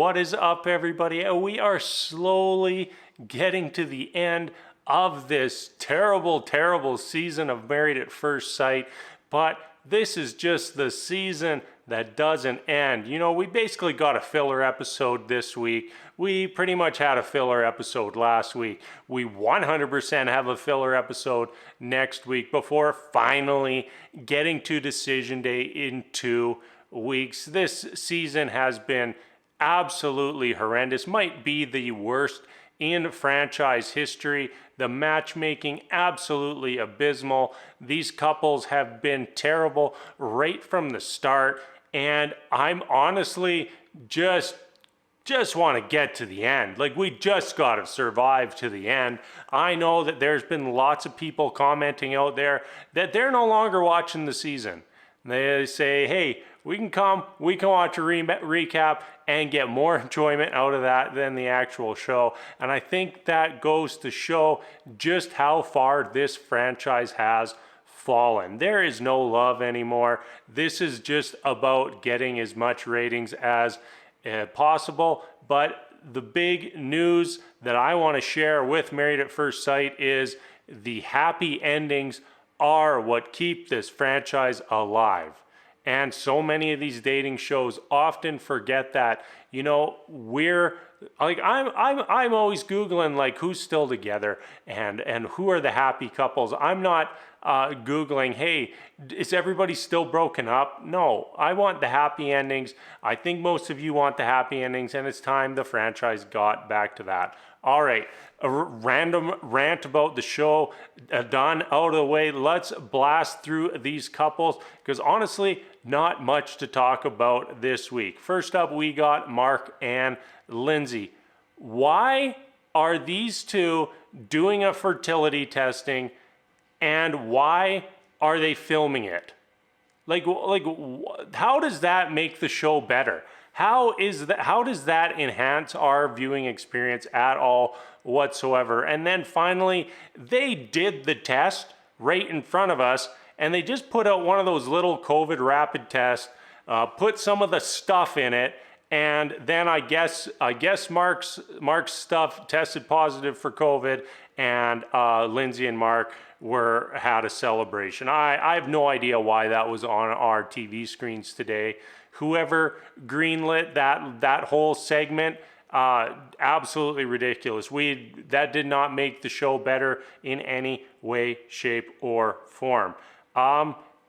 What is up, everybody? We are slowly getting to the end of this terrible, terrible season of Married at First Sight, but this is just the season that doesn't end. You know, we basically got a filler episode this week. We pretty much had a filler episode last week. We 100% have a filler episode next week before finally getting to decision day in 2 weeks. This season has been absolutely horrendous. Might be the worst in franchise history. The matchmaking, absolutely abysmal. These couples have been terrible right from the start, and I'm honestly just want to get to the end. Like, we just got to survive to the end. I know that there's been lots of people commenting out there that they're no longer watching the season. They say, hey, we can watch a recap and get more enjoyment out of that than the actual show. And I think that goes to show just how far this franchise has fallen. There is no love anymore. This is just about getting as much ratings as possible. But the big news that I want to share with Married at First Sight is the happy endings are what keep this franchise alive. And so many of these dating shows often forget that. You know, we're like, I'm always Googling like who's still together and who are the happy couples. I'm not Googling, hey, is everybody still broken up? No, I want the happy endings. I think most of you want the happy endings, and it's time the franchise got back to that. All right, a random rant about the show done, out of the way. Let's blast through these couples, because honestly, not much to talk about this week. First up, we got Mark and Lindsay. Why are these two doing a fertility testing, and why are they filming it? Like, how does that make the show better? How does that enhance our viewing experience at all whatsoever? And then finally, they did the test right in front of us, and they just put out one of those little COVID rapid tests, put some of the stuff in it, and then I guess Mark's stuff tested positive for COVID, and Lindsay and Mark had a celebration. I have no idea why that was on our TV screens today. Whoever greenlit that whole segment, absolutely ridiculous. That did not make the show better in any way, shape, or form.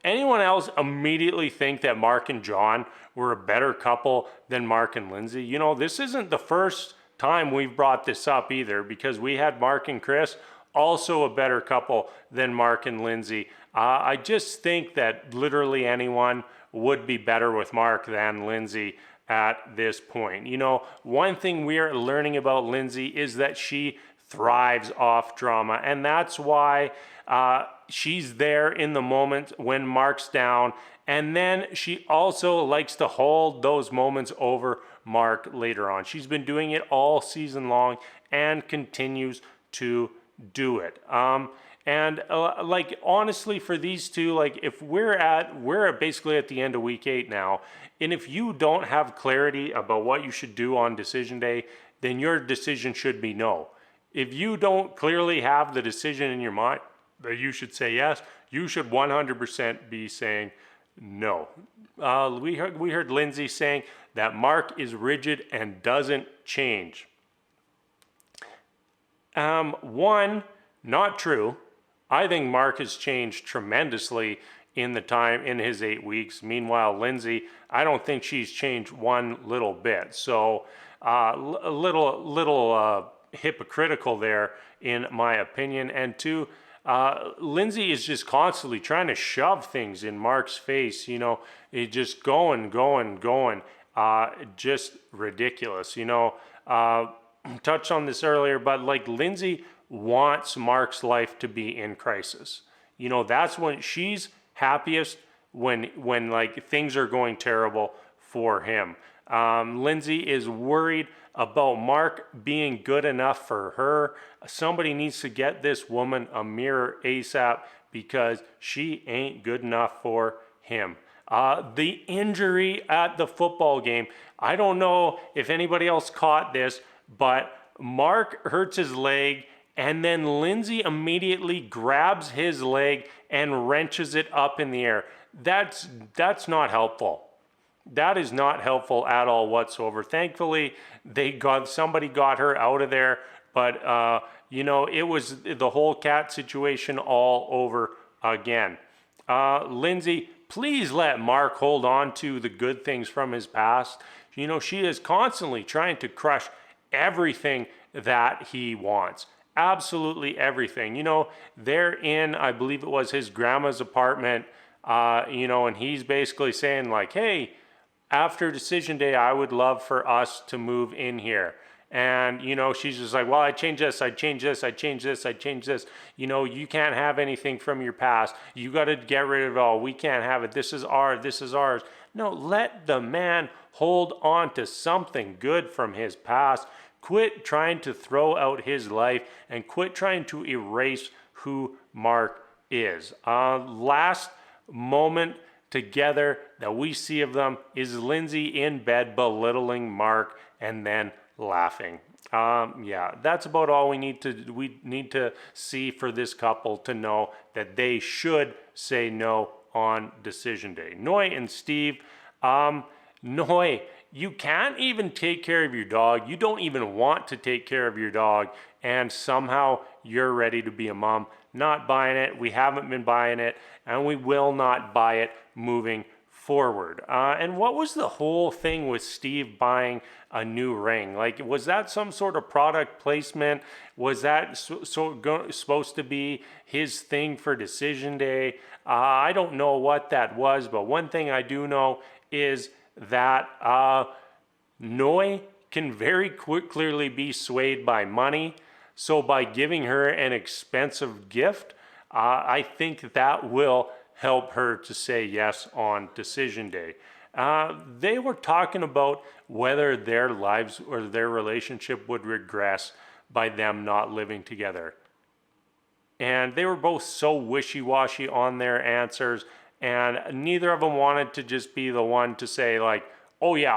Anyone else immediately think that Mark and John were a better couple than Mark and Lindsay? You know, this isn't the first time we've brought this up either, because we had Mark and Chris, also a better couple than Mark and Lindsay. I just think that literally anyone would be better with Mark than Lindsay at this point. You know, one thing we are learning about Lindsay is that she thrives off drama, and that's why she's there in the moment when Mark's down, and then she also likes to hold those moments over Mark later on. She's been doing it all season long and continues to do it. Like, honestly, for these two, like, if we're basically at the end of week 8 now, and if you don't have clarity about what you should do on decision day, then your decision should be no. If you don't clearly have the decision in your mind that you should say yes, you should 100% be saying no. We heard Lindsay saying that Mark is rigid and doesn't change. One, not true. I think Mark has changed tremendously in his 8 weeks. Meanwhile, Lindsay, I don't think she's changed one little bit. So a little hypocritical there, in my opinion. And two, Lindsay is just constantly trying to shove things in Mark's face. You know, it just going. Just ridiculous. You know, touched on this earlier, but like, Lindsay wants Mark's life to be in crisis. You know, that's when she's happiest, when like things are going terrible for him. Lindsay is worried about Mark being good enough for her. Somebody needs to get this woman a mirror ASAP, because she ain't good enough for him. The injury at the football game. I don't know if anybody else caught this, but Mark hurts his leg, and then Lindsay immediately grabs his leg and wrenches it up in the air. That's not helpful. That is not helpful at all whatsoever. Thankfully, somebody got her out of there, but it was the whole cat situation all over again. Lindsay, please let Mark hold on to the good things from his past. She is constantly trying to crush everything that he wants. Absolutely everything. They're in, I believe it was his grandma's apartment, and he's basically saying like, hey, after decision day, I would love for us to move in here. And, she's just like, well, I changed this, I changed this, I changed this, I changed this. You can't have anything from your past. You got to get rid of it all. We can't have it. This is ours. This is ours. No, let the man hold on to something good from his past. Quit trying to throw out his life and quit trying to erase who Mark is. Last moment together that we see of them is Lindsay in bed belittling Mark and then laughing. That's about all we need to see for this couple to know that they should say no on decision day. Noy and Steve, Noy, you can't even take care of your dog. You don't even want to take care of your dog, and somehow you're ready to be a mom. Not buying it. We haven't been buying it, and we will not buy it moving forward. And what was the whole thing with Steve buying a new ring? Like, was that some sort of product placement? Was that supposed to be his thing for decision day? I don't know what that was, but one thing I do know is that Noy can very clearly be swayed by money. So by giving her an expensive gift, I think that will help her to say yes on decision day. They were talking about whether their lives or their relationship would regress by them not living together. And they were both so wishy-washy on their answers, and neither of them wanted to just be the one to say like, oh yeah,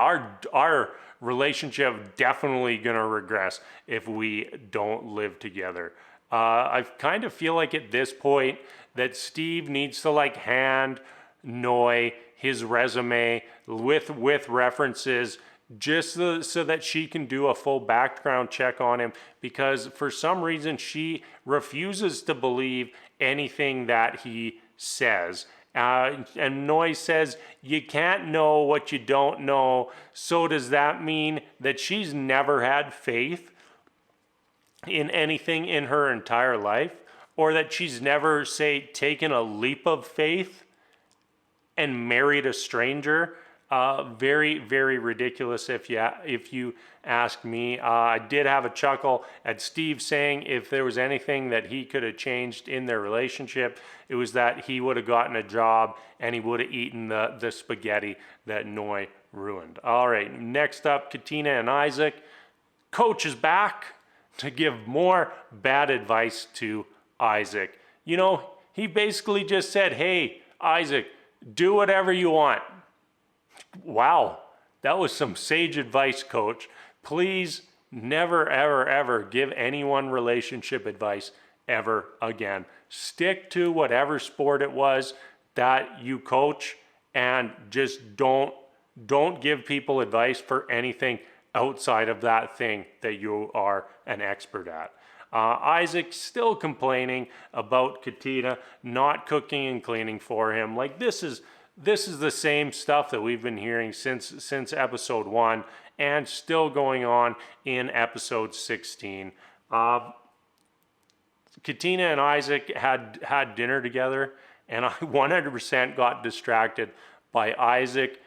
our relationship definitely gonna regress if we don't live together. I kind of feel like at this point that Steve needs to like hand Noy his resume with references just so that she can do a full background check on him, because for some reason she refuses to believe anything that he says. And Noy says, you can't know what you don't know. So does that mean that she's never had faith in anything in her entire life? Or that she's never, say, taken a leap of faith and married a stranger? Very, very ridiculous if you ask me. I did have a chuckle at Steve saying if there was anything that he could have changed in their relationship, it was that he would have gotten a job and he would have eaten the spaghetti that Noy ruined. All right, next up, Katina and Isaac. Coach is back to give more bad advice to Isaac. He basically just said, hey, Isaac, do whatever you want. Wow, that was some sage advice, coach. Please never, ever, ever give anyone relationship advice ever again. Stick to whatever sport it was that you coach, and just don't give people advice for anything outside of that thing that you are an expert at. Isaac still complaining about Katina not cooking and cleaning for him. Like, this is the same stuff that we've been hearing since episode 1 and still going on in episode 16. Katina and Isaac had dinner together, and I 100% got distracted by Isaac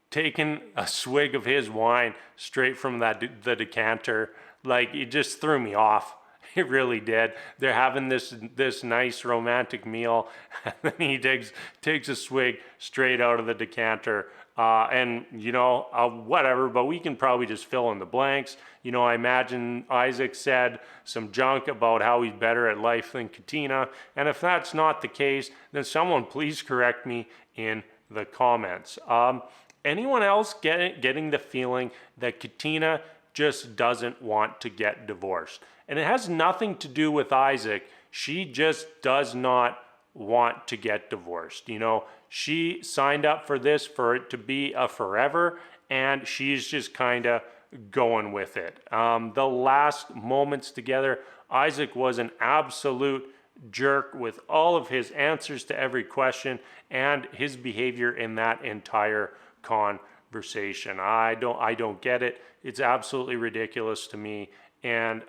taking a swig of his wine straight from the decanter. Like, it just threw me off. It really did. They're having this nice romantic meal, and then he takes a swig straight out of the decanter. Whatever, but we can probably just fill in the blanks. I imagine Isaac said some junk about how he's better at life than Katina. And if that's not the case, then someone please correct me in the comments. Anyone else getting the feeling that Katina just doesn't want to get divorced? And it has nothing to do with Isaac. She just does not want to get divorced. You know, she signed up for this for it to be a forever, and she's just kind of going with it. The last moments together, Isaac was an absolute jerk with all of his answers to every question and his behavior in that entire conversation. I don't get it. It's absolutely ridiculous to me, and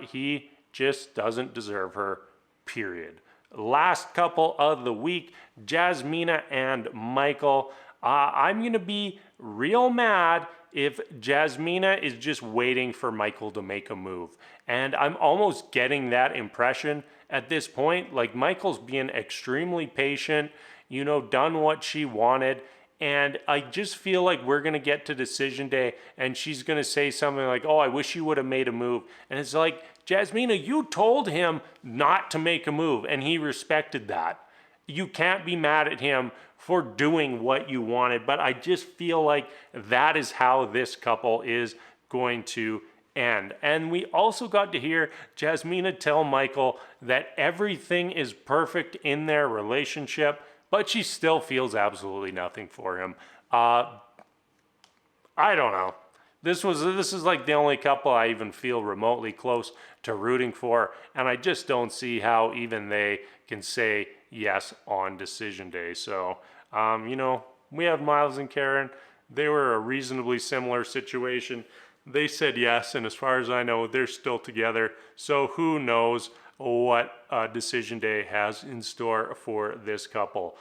he just doesn't deserve her, period. Last couple of the week, Jasmina and Michael. I'm going to be real mad if Jasmina is just waiting for Michael to make a move. And I'm almost getting that impression at this point. Like, Michael's being extremely patient, you know, done what she wanted. And I just feel like we're going to get to decision day and she's going to say something like, oh, I wish you would have made a move. And it's like, Jasmina, you told him not to make a move and he respected that. You can't be mad at him for doing what you wanted. But I just feel like that is how this couple is going to end. And we also got to hear Jasmina tell Michael that everything is perfect in their relationship, but she still feels absolutely nothing for him. I don't know. This is like the only couple I even feel remotely close to rooting for, and I just don't see how even they can say yes on decision day. So, you know, we have Miles and Karen. They were a reasonably similar situation. They said yes, and as far as I know, they're still together. So who knows what decision day has in store for this couple.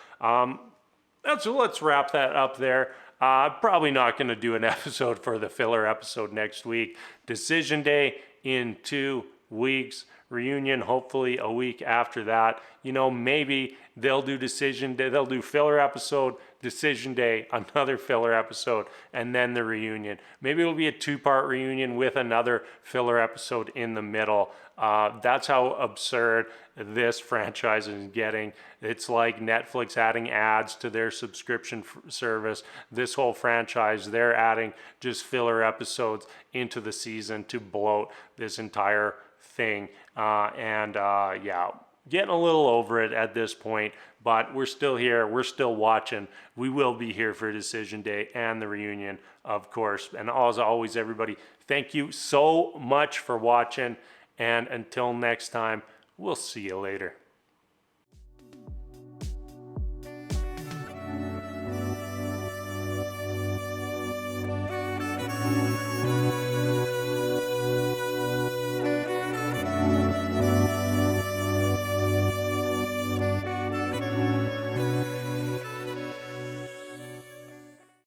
Let's wrap that up there. Probably not going to do an episode for the filler episode next week. Decision day in 2 weeks. Reunion hopefully a week after that. You know, maybe they'll do decision day. They'll do filler episode, decision day, another filler episode, and then the reunion. Maybe it'll be a 2-part reunion with another filler episode in the middle. That's how absurd this franchise is getting. It's like Netflix adding ads to their subscription service. This whole franchise, they're adding just filler episodes into the season to bloat this entire thing. Yeah, getting a little over it at this point, but we're still here. We're still watching. We will be here for decision day and the reunion, of course. And as always, everybody, thank you so much for watching. And until next time, we'll see you later.